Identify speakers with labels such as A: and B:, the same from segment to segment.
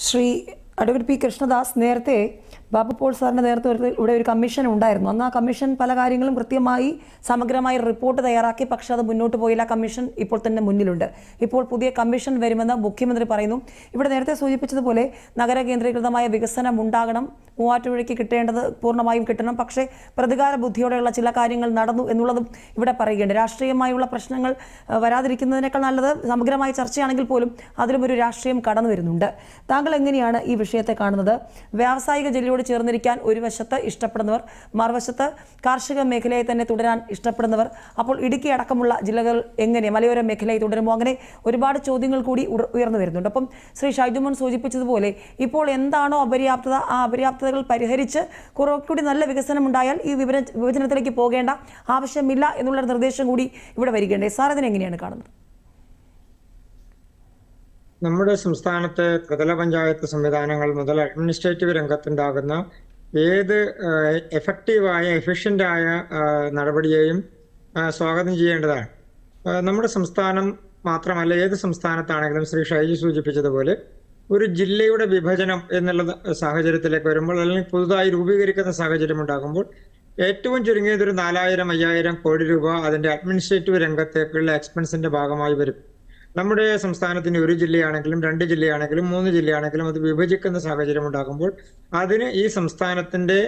A: Shri advocate P Krishnadas നേരത്തെ ബാബു പോൾ സാറിൻ്റെ നേതൃത്വത്തിൽ ഇവിടെ ഒരു കമ്മീഷൻ ഉണ്ടായിരുന്നു. അന്ന് ആ കമ്മീഷൻ പല കാര്യങ്ങളും കൃത്യമായി സമഗ്രമായ റിപ്പോർട്ട് തയ്യാറാക്കി. പക്ഷേ അത് മുന്നോട്ട് പോയില്ല. കമ്മീഷൻ ഇപ്പോൾ തന്നെ മുന്നിലുണ്ട്. ഇപ്പോൾ പുതിയ കമ്മീഷൻ വരുമെന്ന് മുഖ്യമന്ത്രി പറയുന്നു. ഇവിടെ നേരത്തെ സൂചിപ്പിച്ചതുപോലെ നഗര കേന്ദ്രീകൃതമായ വികസനം ഉണ്ടാകണം, മൂവാറ്റുപുഴയ്ക്ക് കിട്ടേണ്ടത് പൂർണ്ണമായും കിട്ടണം. പക്ഷേ പ്രതികാര ബുദ്ധിയോടെയുള്ള ചില കാര്യങ്ങൾ നടന്നു എന്നുള്ളതും ഇവിടെ പറയുകയുണ്ട്. രാഷ്ട്രീയമായുള്ള പ്രശ്നങ്ങൾ വരാതിരിക്കുന്നതിനേക്കാൾ നല്ലത് സമഗ്രമായ ചർച്ചയാണെങ്കിൽ പോലും അതിലും ഒരു രാഷ്ട്രീയം കടന്നു വരുന്നുണ്ട്. താങ്കൾ എങ്ങനെയാണ് ഈ വിഷയത്തെ കാണുന്നത്? വ്യാവസായിക ജില്ലയോട് ചേർന്നിരിക്കാൻ ഒരു വശത്ത് ഇഷ്ടപ്പെടുന്നവർ, മറുവശത്ത് കാർഷിക മേഖലയെ തന്നെ തുടരാൻ ഇഷ്ടപ്പെടുന്നവർ. അപ്പോൾ ഇടുക്കി അടക്കമുള്ള ജില്ലകൾ എങ്ങനെ മലയോര മേഖലയെ തുടരുമോ? അങ്ങനെ ഒരുപാട് ചോദ്യങ്ങൾ കൂടി ഉയർന്നു വരുന്നുണ്ട്. അപ്പം ശ്രീ ഷൈജുമോൻ സൂചിപ്പിച്ചതുപോലെ ഇപ്പോൾ എന്താണോ അപര്യാപ്തത, ആ അപര്യാപ്തതകൾ പരിഹരിച്ച് കുറച്ചുകൂടി നല്ല വികസനം ഉണ്ടായാൽ ഈ വിഭജനത്തിലേക്ക് പോകേണ്ട ആവശ്യമില്ല എന്നുള്ള നിർദ്ദേശം കൂടി ഇവിടെ വരികയുണ്ട്. സാർ അതിനെങ്ങനെയാണ് കാണുന്നത്?
B: നമ്മുടെ സംസ്ഥാനത്തെ ത്രിതല പഞ്ചായത്ത് സംവിധാനങ്ങൾ മുതൽ അഡ്മിനിസ്ട്രേറ്റീവ് രംഗത്തുണ്ടാകുന്ന ഏത് എഫക്റ്റീവായ എഫിഷ്യൻ്റായ നടപടിയെയും സ്വാഗതം ചെയ്യേണ്ടതാണ്. നമ്മുടെ സംസ്ഥാനം മാത്രമല്ല, ഏത് സംസ്ഥാനത്താണെങ്കിലും ശ്രീ ഷൈജി സൂചിപ്പിച്ചതുപോലെ ഒരു ജില്ലയുടെ വിഭജനം എന്നുള്ള സാഹചര്യത്തിലേക്ക് വരുമ്പോൾ, അല്ലെങ്കിൽ പുതുതായി രൂപീകരിക്കുന്ന സാഹചര്യം ഉണ്ടാകുമ്പോൾ ഏറ്റവും ചുരുങ്ങിയത് ഒരു 4000-5000 കോടി രൂപ അതിൻ്റെ അഡ്മിനിസ്ട്രേറ്റീവ് രംഗത്തേക്കുള്ള എക്സ്പെൻസിന്റെ ഭാഗമായി വരും. നമ്മുടെ സംസ്ഥാനത്തിന് ഒരു ജില്ലയാണെങ്കിലും 2 ജില്ലയാണെങ്കിലും 3 ജില്ലയാണെങ്കിലും അത് വിഭജിക്കുന്ന സാഹചര്യം ഉണ്ടാകുമ്പോൾ അതിന് ഈ സംസ്ഥാനത്തിന്റെ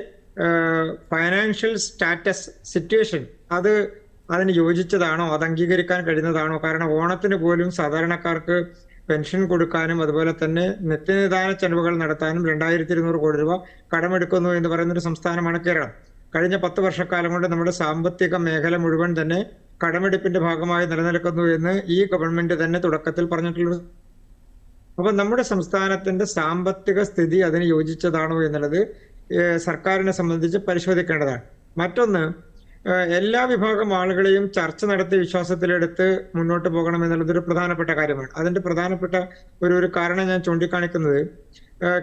B: ഫൈനാൻഷ്യൽ സ്റ്റാറ്റസ് സിറ്റുവേഷൻ അതിന് യോജിച്ചതാണോ, അത് അംഗീകരിക്കാൻ കഴിയുന്നതാണോ? കാരണം ഓണത്തിന് പോലും സാധാരണക്കാർക്ക് പെൻഷൻ കൊടുക്കാനും അതുപോലെ തന്നെ നിത്യനിദാന ചെലവുകൾ നടത്താനും 2200 കോടി രൂപ കടമെടുക്കുന്നു എന്ന് പറയുന്നൊരു സംസ്ഥാനമാണ് കേരളം. കഴിഞ്ഞ 10 വർഷക്കാലം കൊണ്ട് നമ്മുടെ സാമ്പത്തിക മേഖല മുഴുവൻ തന്നെ കടമെടുപ്പിന്റെ ഭാഗമായി നിലനിൽക്കുന്നു എന്ന് ഈ ഗവൺമെന്റ് തന്നെ തുടക്കത്തിൽ പറഞ്ഞിട്ടുള്ളത്. അപ്പൊ നമ്മുടെ സംസ്ഥാനത്തിന്റെ സാമ്പത്തിക സ്ഥിതി അതിന് യോജിച്ചതാണോ എന്നുള്ളത് സർക്കാരിനെ സംബന്ധിച്ച് പരിശോധിക്കേണ്ടതാണ്. മറ്റൊന്ന്, എല്ലാ വിഭാഗം ആളുകളെയും ചർച്ച നടത്തി വിശ്വാസത്തിലെടുത്ത് മുന്നോട്ട് പോകണം എന്നുള്ളതൊരു പ്രധാനപ്പെട്ട കാര്യമാണ്. അതിന്റെ പ്രധാനപ്പെട്ട ഒരു കാരണം ഞാൻ ചൂണ്ടിക്കാണിക്കുന്നത്,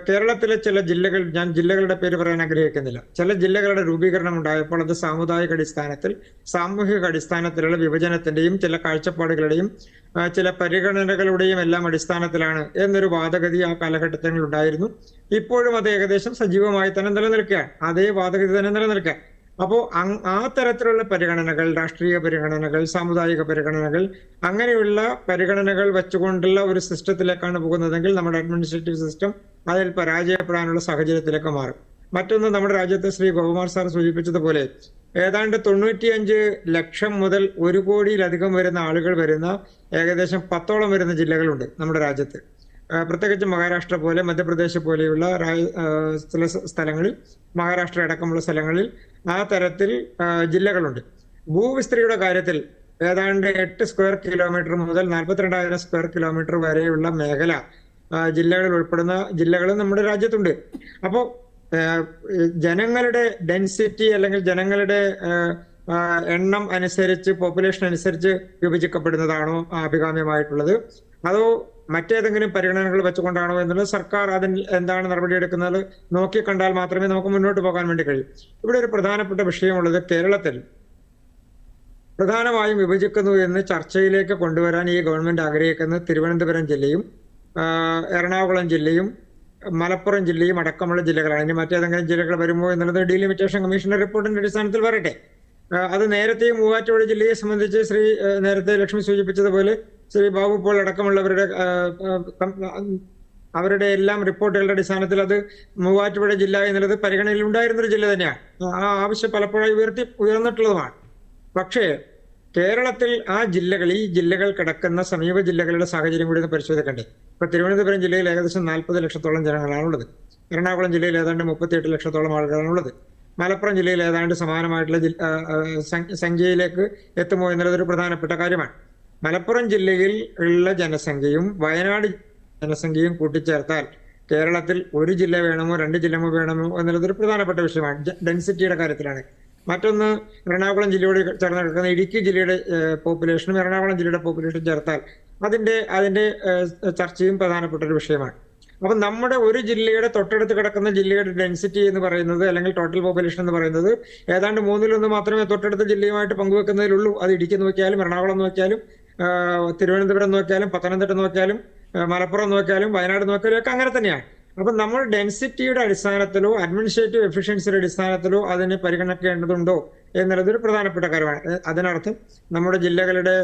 B: കേരളത്തിലെ ചില ജില്ലകൾ, ഞാൻ ജില്ലകളുടെ പേര് പറയാൻ ആഗ്രഹിക്കുന്നില്ല, ചില ജില്ലകളുടെ രൂപീകരണം ഉണ്ടായപ്പോൾ അത് സാമുദായിക അടിസ്ഥാനത്തിൽ, സാമൂഹിക അടിസ്ഥാനത്തിലുള്ള വിഭജനത്തിന്റെയും ചില കാഴ്ചപ്പാടുകളുടെയും ചില പരിഗണനകളുടെയും എല്ലാം അടിസ്ഥാനത്തിലാണ് എന്നൊരു വാദഗതി ആ കാലഘട്ടത്തിൽ ഉണ്ടായിരുന്നു. ഇപ്പോഴും അത് ഏകദേശം സജീവമായി തന്നെ നിലനിൽക്കുകയാണ്. അതേ വാദഗതി തന്നെ നിലനിൽക്കുക. അപ്പോൾ ആ തരത്തിലുള്ള പരിഗണനകൾ, രാഷ്ട്രീയ പരിഗണനകൾ, സാമുദായിക പരിഗണനകൾ, അങ്ങനെയുള്ള പരിഗണനകൾ വെച്ചുകൊണ്ടുള്ള ഒരു സിസ്റ്റത്തിലേക്കാണ് പോകുന്നതെങ്കിൽ നമ്മുടെ അഡ്മിനിസ്ട്രേറ്റീവ് സിസ്റ്റം അതിൽ പരാജയപ്പെടാനുള്ള സാഹചര്യത്തിലേക്ക് മാറും. മറ്റൊന്ന്, നമ്മുടെ രാജ്യത്തെ ശ്രീ ഗോപകുമാർ സാർ സൂചിപ്പിച്ചതുപോലെ ഏതാണ്ട് 95 ലക്ഷം മുതൽ 1 കോടിയിലധികം വരുന്ന ആളുകൾ വരുന്ന ഏകദേശം 10ഓളം വരുന്ന ജില്ലകളുണ്ട് നമ്മുടെ രാജ്യത്ത്. പ്രത്യേകിച്ച് മഹാരാഷ്ട്ര പോലെ, മധ്യപ്രദേശ് പോലെയുള്ള ചില സ്ഥലങ്ങളിൽ, മഹാരാഷ്ട്ര അടക്കമുള്ള സ്ഥലങ്ങളിൽ ആ തരത്തിൽ ജില്ലകളുണ്ട്. ഭൂവിസ്തൃതിയുടെ കാര്യത്തിൽ ഏതാണ്ട് 8 സ്ക്വയർ കിലോമീറ്റർ മുതൽ 42,000 സ്ക്വയർ കിലോമീറ്റർ വരെയുള്ള മേഖല ജില്ലകളിൽ ഉൾപ്പെടുന്ന ജില്ലകൾ നമ്മുടെ രാജ്യത്തുണ്ട്. അപ്പോൾ ജനങ്ങളുടെ ഡെൻസിറ്റി അല്ലെങ്കിൽ ജനങ്ങളുടെ എണ്ണം അനുസരിച്ച്, പോപ്പുലേഷൻ അനുസരിച്ച് വിഭജിക്കപ്പെടുന്നതാണോ അഭികാമ്യമായിട്ടുള്ളത്, അതോ മറ്റേതെങ്കിലും പരിഗണനകൾ വെച്ചുകൊണ്ടാണോ എന്നുള്ളത് സർക്കാർ അതിൽ എന്താണ് നടപടിയെടുക്കുന്നത് നോക്കിക്കണ്ടാൽ മാത്രമേ നമുക്ക് മുന്നോട്ട് പോകാൻ വേണ്ടി കഴിയൂ. ഇവിടെ ഒരു പ്രധാനപ്പെട്ട വിഷയമുള്ളത്, കേരളത്തിൽ പ്രധാനമായും വിഭജിക്കുന്നു എന്ന് ചർച്ചയിലേക്ക് കൊണ്ടുവരാൻ ഈ ഗവൺമെന്റ് ആഗ്രഹിക്കുന്നത് തിരുവനന്തപുരം ജില്ലയും എറണാകുളം ജില്ലയും മലപ്പുറം ജില്ലയും അടക്കമുള്ള ജില്ലകളാണ്. ഇനി മറ്റേതെങ്കിലും ജില്ലകൾ വരുമോ എന്നുള്ളത് ഡീലിമിറ്റേഷൻ കമ്മീഷന്റെ റിപ്പോർട്ടിന്റെ അടിസ്ഥാനത്തിൽ വരട്ടെ. അത് നേരത്തെയും മൂവാറ്റുപുഴ ജില്ലയെ സംബന്ധിച്ച് ശ്രീ നേരത്തെ ലക്ഷ്മി സൂചിപ്പിച്ചതുപോലെ ശ്രീ ബാബു പോൾ അടക്കമുള്ളവരുടെ എല്ലാം റിപ്പോർട്ടുകളുടെ അടിസ്ഥാനത്തിൽ അത് മൂവാറ്റുപുഴ ജില്ല എന്നുള്ളത് പരിഗണനയിൽ ഉണ്ടായിരുന്നൊരു ജില്ല തന്നെയാണ്. ആ ആവശ്യം പലപ്പോഴായി ഉയർന്നിട്ടുള്ളതുമാണ്. പക്ഷേ കേരളത്തിൽ ഈ ജില്ലകൾ കിടക്കുന്ന സമീപ ജില്ലകളുടെ സാഹചര്യം കൂടി ഒന്ന് പരിശോധിക്കണ്ടേ? ഇപ്പൊ തിരുവനന്തപുരം ജില്ലയിൽ ഏകദേശം 40 ലക്ഷത്തോളം ജനങ്ങളാണുള്ളത്. എറണാകുളം ജില്ലയിൽ ഏതാണ്ട് 38 ലക്ഷത്തോളം ആളുകളാണുള്ളത്. മലപ്പുറം ജില്ലയിൽ ഏതാണ്ട് സമാനമായിട്ടുള്ള സംഖ്യയിലേക്ക് എത്തുമോ എന്നുള്ളതൊരു പ്രധാനപ്പെട്ട കാര്യമാണ്. മലപ്പുറം ജില്ലയിൽ ഉള്ള ജനസംഖ്യയും വയനാട് ജനസംഖ്യയും കൂട്ടിച്ചേർത്താൽ കേരളത്തിൽ ഒരു ജില്ല വേണമോ 2 ജില്ല വേണമോ എന്നുള്ളതൊരു പ്രധാനപ്പെട്ട വിഷയമാണ് ഡെൻസിറ്റിയുടെ കാര്യത്തിലാണ്. മറ്റൊന്ന്, എറണാകുളം ജില്ലയോട് ചേർന്ന് കിടക്കുന്ന ഇടുക്കി ജില്ലയുടെ പോപ്പുലേഷനും എറണാകുളം ജില്ലയുടെ പോപ്പുലേഷൻ ചേർത്താൽ അതിന്റെ ചർച്ചയും പ്രധാനപ്പെട്ട ഒരു വിഷയമാണ്. അപ്പൊ നമ്മുടെ ഒരു ജില്ലയുടെ തൊട്ടടുത്ത് കിടക്കുന്ന ജില്ലയുടെ ഡെൻസിറ്റി എന്ന് പറയുന്നത്, അല്ലെങ്കിൽ ടോട്ടൽ പോപ്പുലേഷൻ എന്ന് പറയുന്നത് ഏതാണ്ട് 1/3 മാത്രമേ തൊട്ടടുത്ത ജില്ലയുമായിട്ട് പങ്കുവെക്കുന്നതിലുള്ളൂ. അത് ഇടുക്കി നോക്കിയാലും എറണാകുളം നോക്കിയാലും തിരുവനന്തപുരം നോക്കിയാലും പത്തനംതിട്ട നോക്കിയാലും മലപ്പുറം നോക്കിയാലും വയനാട് നോക്കിയാലും ഒക്കെ അങ്ങനെ തന്നെയാണ്. അപ്പൊ നമ്മൾ ഡെൻസിറ്റിയുടെ അടിസ്ഥാനത്തിലോ അഡ്മിനിസ്ട്രേറ്റീവ് എഫിഷ്യൻസിയുടെ അടിസ്ഥാനത്തിലോ അതിനെ പരിഗണിക്കേണ്ടതുണ്ടോ എന്നുള്ളത് ഒരു പ്രധാനപ്പെട്ട കാര്യമാണ്. അതിനർത്ഥം നമ്മുടെ ജില്ലകളുടെ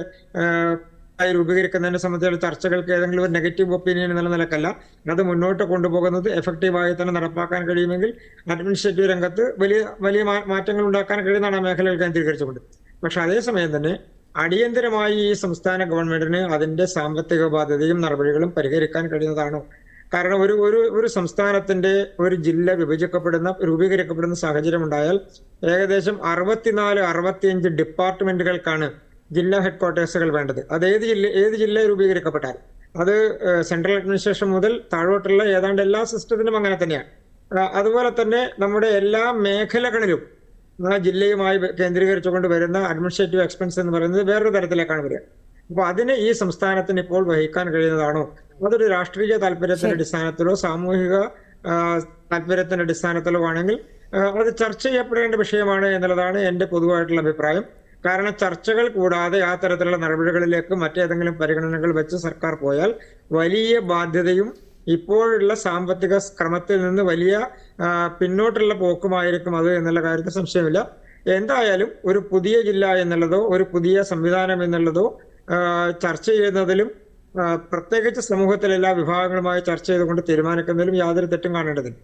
B: രൂപീകരിക്കുന്നതിനെ സംബന്ധിച്ചുള്ള ചർച്ചകൾക്ക് ഏതെങ്കിലും ഒരു നെഗറ്റീവ് ഒപ്പീനിയൻ എന്നുള്ള നിലക്കല്ല, അത് മുന്നോട്ട് കൊണ്ടുപോകുന്നത് എഫക്റ്റീവായി തന്നെ നടപ്പാക്കാൻ കഴിയുമെങ്കിൽ അഡ്മിനിസ്ട്രേറ്റീവ് രംഗത്ത് വലിയ വലിയ മാറ്റങ്ങൾ ഉണ്ടാക്കാൻ കഴിയുന്നതാണ് ആ മേഖലകൾ കേന്ദ്രീകരിച്ചുകൊണ്ട്. പക്ഷെ അതേസമയം തന്നെ അടിയന്തരമായി ഈ സംസ്ഥാന ഗവൺമെന്റിന് അതിന്റെ സാമ്പത്തിക ബാധ്യതയും നടപടികളും പരിഹരിക്കാൻ കഴിയുന്നതാണോ? കാരണം ഒരു സംസ്ഥാനത്തിന്റെ ഒരു ജില്ല രൂപീകരിക്കപ്പെടുന്ന സാഹചര്യം ഉണ്ടായാൽ ഏകദേശം 65 ഡിപ്പാർട്ട്മെന്റുകൾക്കാണ് ജില്ലാ ഹെഡ്ക്വാർട്ടേഴ്സുകൾ വേണ്ടത്. അത് ഏത് ജില്ല രൂപീകരിക്കപ്പെട്ടാൽ അത് സെൻട്രൽ അഡ്മിനിസ്ട്രേഷൻ മുതൽ താഴോട്ടുള്ള ഏതാണ്ട് എല്ലാ സിസ്റ്റത്തിനും അങ്ങനെ തന്നെയാണ്. അതുപോലെ തന്നെ നമ്മുടെ എല്ലാ മേഖലകളിലും ആ ജില്ലയുമായി കേന്ദ്രീകരിച്ചുകൊണ്ട് വരുന്ന അഡ്മിനിസ്ട്രേറ്റീവ് എക്സ്പെൻസ് എന്ന് പറയുന്നത് വേറൊരു തരത്തിലേക്കാണ് വരിക. അപ്പൊ അതിന് ഈ സംസ്ഥാനത്തിന് ഇപ്പോൾ വഹിക്കാൻ കഴിയുന്നതാണോ? അതൊരു രാഷ്ട്രീയ താല്പര്യത്തിന്റെ അടിസ്ഥാനത്തിലോ സാമൂഹിക താല്പര്യത്തിന്റെ അടിസ്ഥാനത്തിലോ ആണെങ്കിൽ അത് ചർച്ച ചെയ്യപ്പെടേണ്ട വിഷയമാണ് എന്നുള്ളതാണ് എന്റെ പൊതുവായിട്ടുള്ള അഭിപ്രായം. കാരണം ചർച്ചകൾ കൂടാതെ ആ തരത്തിലുള്ള നടപടികളിലേക്ക് മറ്റേതെങ്കിലും പരിഗണനകൾ വെച്ച് സർക്കാർ പോയാൽ വലിയ ബാധ്യതയും ഇപ്പോഴുള്ള സാമ്പത്തിക ക്രമത്തിൽ നിന്ന് വലിയ പിന്നോട്ടുള്ള പോക്കുമായിരിക്കും അത് എന്നുള്ള കാര്യത്തിൽ സംശയമില്ല. എന്തായാലും ഒരു പുതിയ ജില്ല എന്നുള്ളതോ ഒരു പുതിയ സംവിധാനം എന്നുള്ളതോ ചർച്ച ചെയ്യുന്നതിലും പ്രത്യേകിച്ച് സമൂഹത്തിലെ എല്ലാ വിഭാഗങ്ങളുമായി ചർച്ച ചെയ്തുകൊണ്ട് തീരുമാനിക്കുന്നതിലും യാതൊരു തെറ്റും കാണേണ്ടതില്ല.